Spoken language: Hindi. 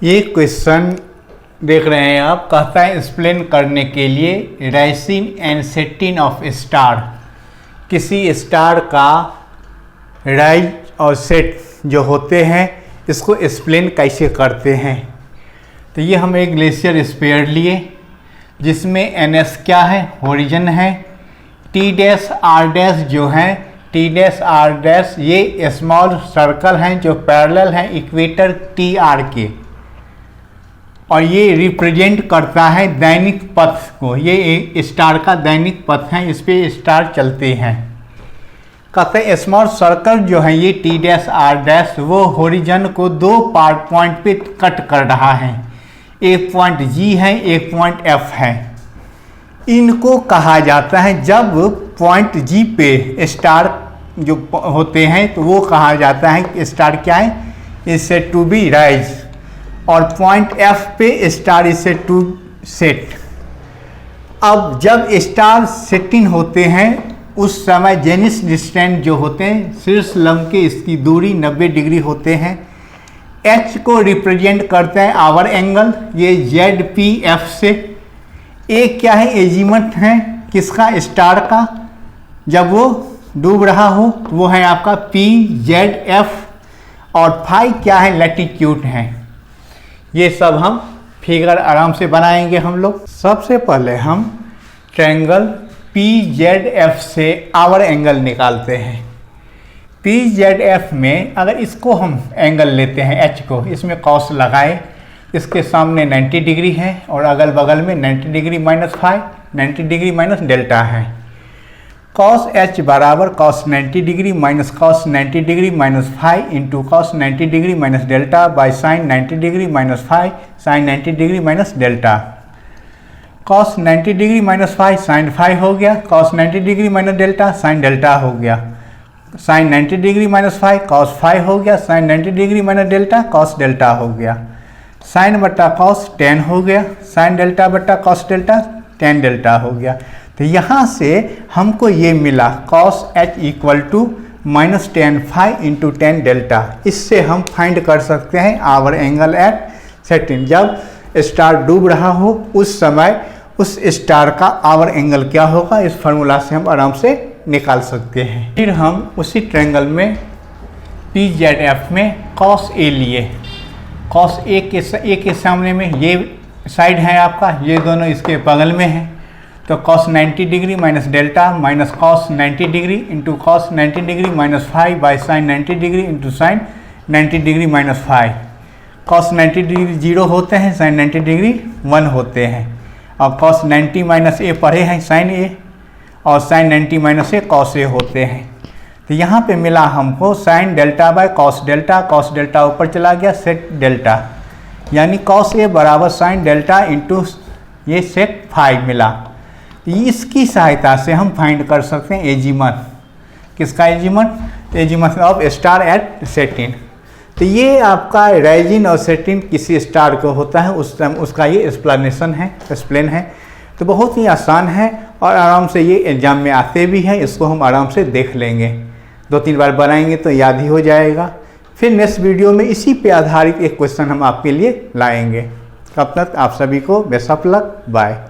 ये क्वेश्चन देख रहे हैं आप, कहता है एक्सप्लेन करने के लिए rising and setting of star, किसी स्टार का राइज और सेट जो होते हैं इसको एक्सप्लेन कैसे करते हैं। तो ये हम एक ग्लेशियर स्फीयर लिए जिसमें NS क्या है, होरिजन है, T डैश R डैश जो है, T डैश R डैश ये स्मॉल सर्कल हैं जो पैरेलल हैं इक्वेटर TR के, और ये रिप्रेजेंट करता है दैनिक पथ को। ये स्टार का दैनिक पथ है, इस पे स्टार चलते हैं। कहते हैं स्मॉल सर्कल जो है ये T डैश R डैश वो होरिजन को दो पॉइंट पे कट कर रहा है, एक पॉइंट G है, एक पॉइंट F है। इनको कहा जाता है, जब पॉइंट G पे स्टार जो होते हैं तो वो कहा जाता है कि स्टार क्या है, is said to be rise, और पॉइंट F पे star is said to set. अब जब स्टार सेटिंग होते हैं उस समय जेनिथ डिस्टेंस जो होते हैं, शीर्ष लंब के इसकी दूरी 90 डिग्री होते हैं। H को रिप्रेजेंट करते हैं आवर एंगल, ये ZPF से। A क्या है, एजीमत है किसका, स्टार का, जब वो डूब रहा हो तो वो है आपका PZF, और फाई क्या है, लैटिट्यूड है। ये सब हम फिगर आराम से बनाएंगे हम लोग। सबसे पहले हम ट्रायंगल PZF से आवर एंगल निकालते हैं। PZF में अगर इसको हम एंगल लेते हैं H को, इसमें कॉस लगाए, इसके सामने 90 डिग्री है और अगल बगल में 90 degree minus phi, 90 degree minus delta है। कॉस H बराबर cos 90 degree minus cos 90 degree minus phi into cos 90 degree minus delta by sine 90 degree minus phi sine 90 degree minus delta. Cos 90 degree minus phi sine phi हो गया, cos 90 degree minus delta sine delta हो गया, sine 90 degree minus phi cos phi हो गया, sine 90 degree minus delta cos delta हो गया, साइन बट्टा कॉस टेन हो गया, साइन डेल्टा बट्टा कॉस डेल्टा टेन डेल्टा हो गया। तो यहाँ से हमको ये मिला cos H equal to minus tan phi into tan delta. इससे हम फाइंड कर सकते हैं आवर एंगल एट सेटिंग। जब स्टार डूब रहा हो उस समय उस स्टार का आवर एंगल क्या होगा, इस फार्मूला से हम आराम से निकाल सकते हैं। फिर हम उसी ट्रायंगल में PZF में कॉस A लिए, कॉस A के सामने में ये साइड है आपका, ये दोनों इसके बगल में है, तो cos 90 degree minus delta minus cos 90 degree into cos 90 degree minus phi by sine 90 degree into sine 90 degree minus phi. Cos 90 degree 0 होते हैं, साइन 90 डिग्री 1 होते हैं, और कॉस 90 माइनस A पढ़े हैं साइन A, और sine 90 minus A cos A होते हैं। तो यहाँ पे मिला हमको sine delta by cos delta ऊपर चला गया, सेक डेल्टा, यानी कॉस A बराबर साइन डेल्टा इंटू ये सेक फाई मिला। इसकी सहायता से हम फाइंड कर सकते हैं एजीमथ। किसका एजीमथ, एजीमथ ऑफ स्टार एट सेटिंग। तो ये आपका राइजिंग और सेटिंग किसी स्टार को होता है उस टाइम उसका ये एक्सप्लेनेशन है, एक्सप्लेन है। तो बहुत ही आसान है और आराम से ये एग्जाम में आते भी हैं, इसको हम आराम से देख लेंगे, 2-3 बार बनाएंगे तो याद ही हो जाएगा। फिर नेक्स्ट वीडियो में इसी पे आधारित एक क्वेश्चन हम आपके लिए लाएंगे। तब तक आप सभी को बेस्ट ऑफ लक, बाय।